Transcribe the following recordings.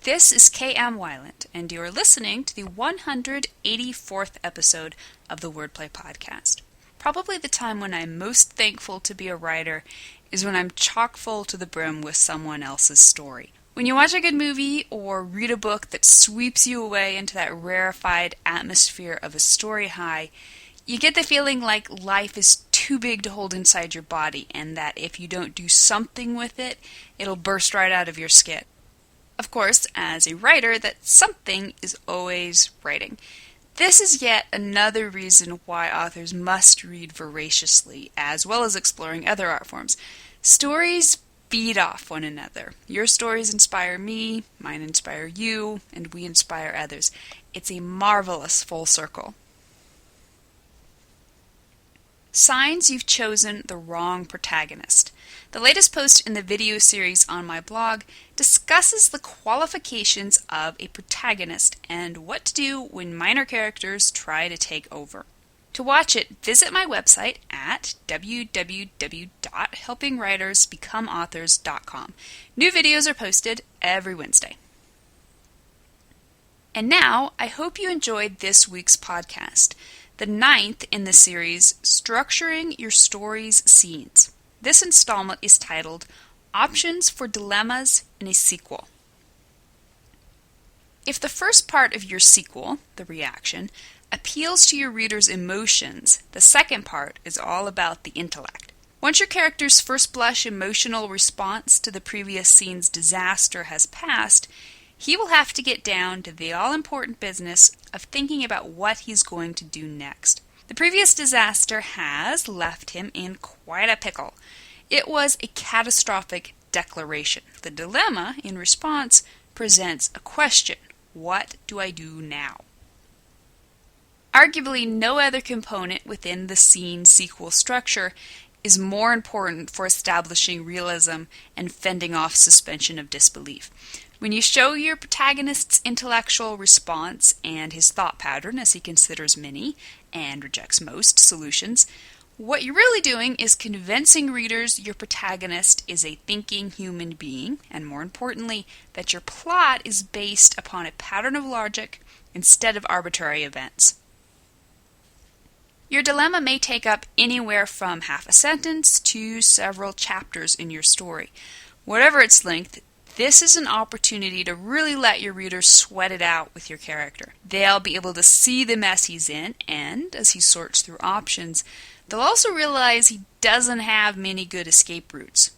This is K.M. Weiland, and you are listening to the 184th episode of the Wordplay Podcast. Probably the time when I'm most thankful to be a writer is when I'm chock full to the brim with someone else's story. When you watch a good movie or read a book that sweeps you away into that rarefied atmosphere of a story high, you get the feeling like life is too big to hold inside your body, and that if you don't do something with it, it'll burst right out of your skin. Of course, as a writer, that something is always writing. This is yet another reason why authors must read voraciously, as well as exploring other art forms. Stories feed off one another. Your stories inspire me, mine inspire you, and we inspire others. It's a marvelous full circle. Signs you've chosen the wrong protagonist. The latest post in the video series on my blog discusses the qualifications of a protagonist and what to do when minor characters try to take over. To watch it, visit my website at www.helpingwritersbecomeauthors.com. New videos are posted every Wednesday. And now, I hope you enjoyed this week's podcast, the 9th in the series, Structuring Your Story's Scenes. This installment is titled, Options for Dilemmas in a Sequel. If the first part of your sequel, the reaction, appeals to your reader's emotions, the second part is all about the intellect. Once your character's first blush emotional response to the previous scene's disaster has passed, he will have to get down to the all-important business of thinking about what he's going to do next. The previous disaster has left him in quite a pickle. It was a catastrophic declaration. The dilemma, in response, presents a question. What do I do now? Arguably, no other component within the scene sequel structure is more important for establishing realism and fending off suspension of disbelief. When you show your protagonist's intellectual response and his thought pattern as he considers many and rejects most solutions, what you're really doing is convincing readers your protagonist is a thinking human being, and more importantly, that your plot is based upon a pattern of logic instead of arbitrary events. Your dilemma may take up anywhere from half a sentence to several chapters in your story. Whatever its length, this is an opportunity to really let your readers sweat it out with your character. They'll be able to see the mess he's in, and as he sorts through options, they'll also realize he doesn't have many good escape routes.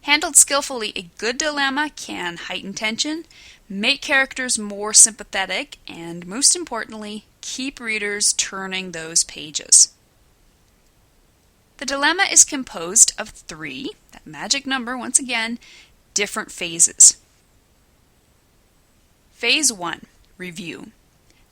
Handled skillfully, a good dilemma can heighten tension, make characters more sympathetic, and most importantly, keep readers turning those pages. The dilemma is composed of 3, that magic number once again, different phases. Phase 1, Review.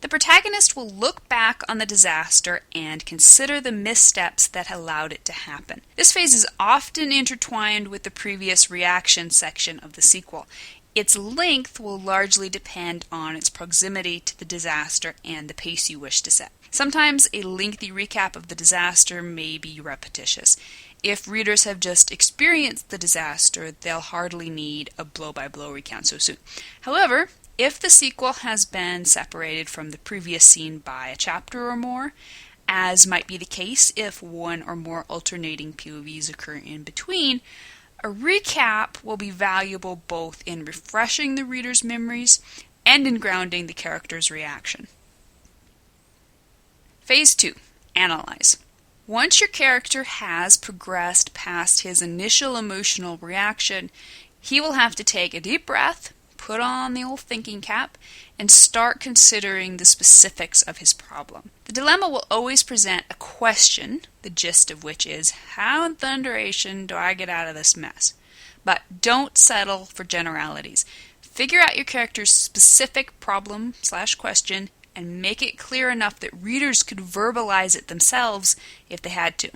The protagonist will look back on the disaster and consider the missteps that allowed it to happen. This phase is often intertwined with the previous reaction section of the sequel. Its length will largely depend on its proximity to the disaster and the pace you wish to set. Sometimes a lengthy recap of the disaster may be repetitious. If readers have just experienced the disaster, they'll hardly need a blow-by-blow recount so soon. However, if the sequel has been separated from the previous scene by a chapter or more, as might be the case if one or more alternating POVs occur in between, a recap will be valuable both in refreshing the reader's memories and in grounding the character's reaction. Phase 2, Analyze. Once your character has progressed past his initial emotional reaction, he will have to take a deep breath, put on the old thinking cap, and start considering the specifics of his problem. The dilemma will always present a question, the gist of which is, how in thunderation do I get out of this mess? But don't settle for generalities. Figure out your character's specific problem/question and make it clear enough that readers could verbalize it themselves if they had to.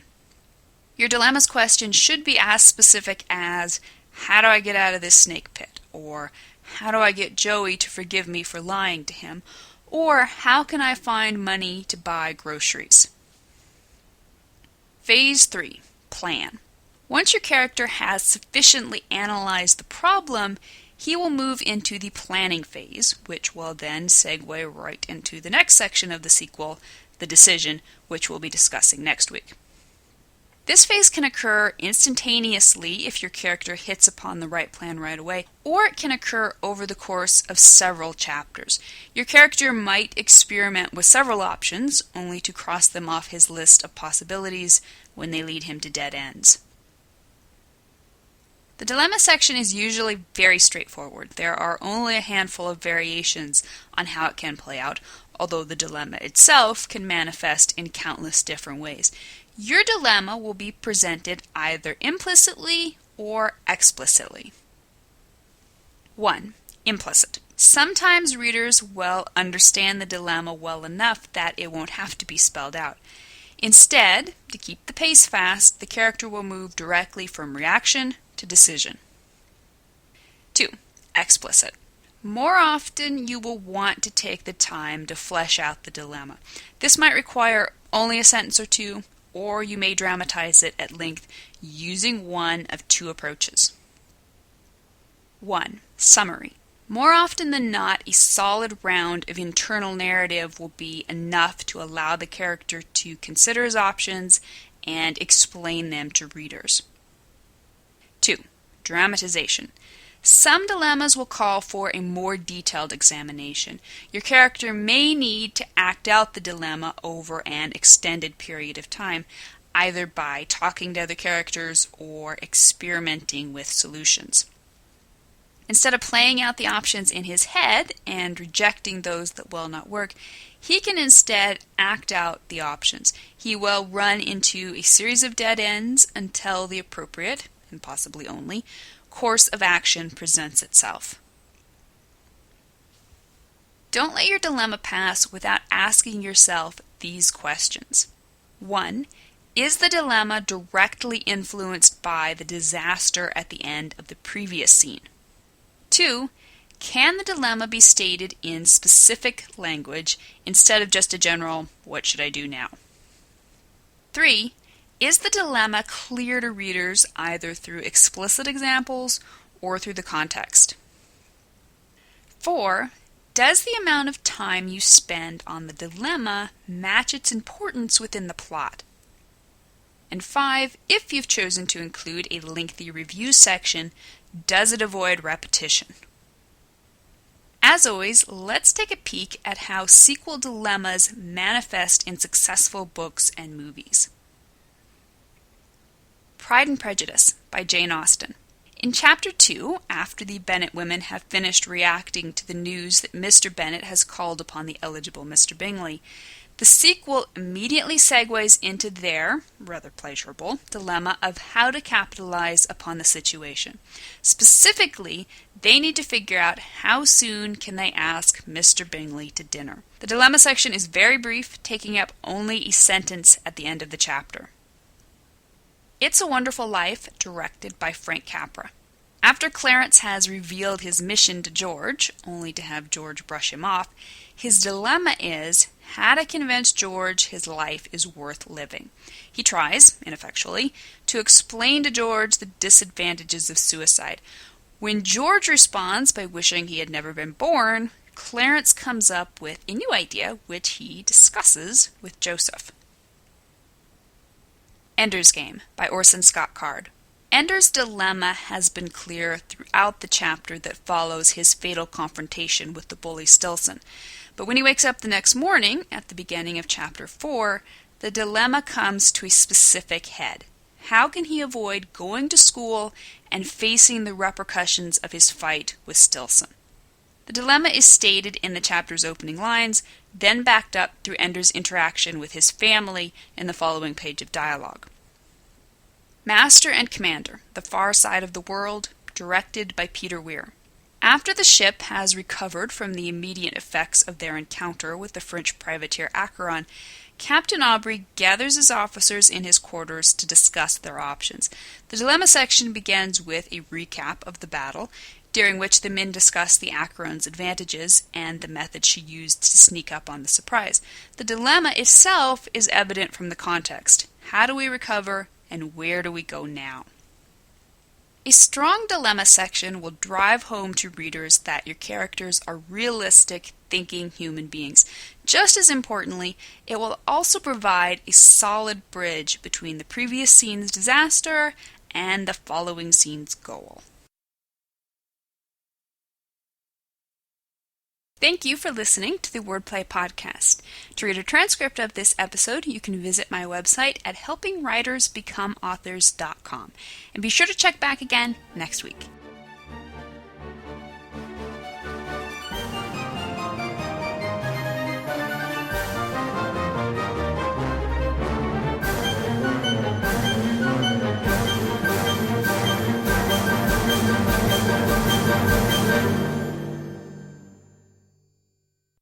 Your dilemma's question should be as specific as, how do I get out of this snake pit? Or, how do I get Joey to forgive me for lying to him? Or, how can I find money to buy groceries? Phase 3, Plan. Once your character has sufficiently analyzed the problem, he will move into the planning phase, which will then segue right into the next section of the sequel, the decision, which we'll be discussing next week. This phase can occur instantaneously if your character hits upon the right plan right away, or it can occur over the course of several chapters. Your character might experiment with several options, only to cross them off his list of possibilities when they lead him to dead ends. The dilemma section is usually very straightforward. There are only a handful of variations on how it can play out, although the dilemma itself can manifest in countless different ways. Your dilemma will be presented either implicitly or explicitly. 1. Implicit. Sometimes readers will understand the dilemma well enough that it won't have to be spelled out. Instead, to keep the pace fast, the character will move directly from reaction to decision. 2. Explicit. More often, you will want to take the time to flesh out the dilemma. This might require only a sentence or two, or you may dramatize it at length using one of two approaches. 1. Summary. More often than not, a solid round of internal narrative will be enough to allow the character to consider his options and explain them to readers. 2. Dramatization. Some dilemmas will call for a more detailed examination. Your character may need to act out the dilemma over an extended period of time, either by talking to other characters or experimenting with solutions. Instead of playing out the options in his head and rejecting those that will not work, he can instead act out the options. He will run into a series of dead ends until the appropriate, and possibly only, course of action presents itself. Don't let your dilemma pass without asking yourself these questions. 1. Is the dilemma directly influenced by the disaster at the end of the previous scene? 2. Can the dilemma be stated in specific language instead of just a general, "What should I do now?" 3. Is the dilemma clear to readers either through explicit examples or through the context? 4. Does the amount of time you spend on the dilemma match its importance within the plot? And 5. If you've chosen to include a lengthy review section, does it avoid repetition? As always, let's take a peek at how sequel dilemmas manifest in successful books and movies. Pride and Prejudice by Jane Austen. In Chapter 2, after the Bennet women have finished reacting to the news that Mr. Bennet has called upon the eligible Mr. Bingley, the sequel immediately segues into their, rather pleasurable, dilemma of how to capitalize upon the situation. Specifically, they need to figure out how soon can they ask Mr. Bingley to dinner. The dilemma section is very brief, taking up only a sentence at the end of the chapter. It's a Wonderful Life, directed by Frank Capra. After Clarence has revealed his mission to George, only to have George brush him off, his dilemma is how to convince George his life is worth living. He tries, ineffectually, to explain to George the disadvantages of suicide. When George responds by wishing he had never been born, Clarence comes up with a new idea, which he discusses with Joseph. Ender's Game by Orson Scott Card. Ender's dilemma has been clear throughout the chapter that follows his fatal confrontation with the bully Stilson. But when he wakes up the next morning, at the beginning of Chapter 4, the dilemma comes to a specific head. How can he avoid going to school and facing the repercussions of his fight with Stilson? The dilemma is stated in the chapter's opening lines, then backed up through Ender's interaction with his family in the following page of dialogue. Master and Commander, The Far Side of the World, directed by Peter Weir. After the ship has recovered from the immediate effects of their encounter with the French privateer Acheron, Captain Aubrey gathers his officers in his quarters to discuss their options. The dilemma section begins with a recap of the battle, during which the men discuss the Acheron's advantages and the method she used to sneak up on the surprise. The dilemma itself is evident from the context. How do we recover, and where do we go now? A strong dilemma section will drive home to readers that your characters are realistic, thinking human beings. Just as importantly, it will also provide a solid bridge between the previous scene's disaster and the following scene's goal. Thank you for listening to the Wordplay Podcast. To read a transcript of this episode, you can visit my website at helpingwritersbecomeauthors.com. And be sure to check back again next week.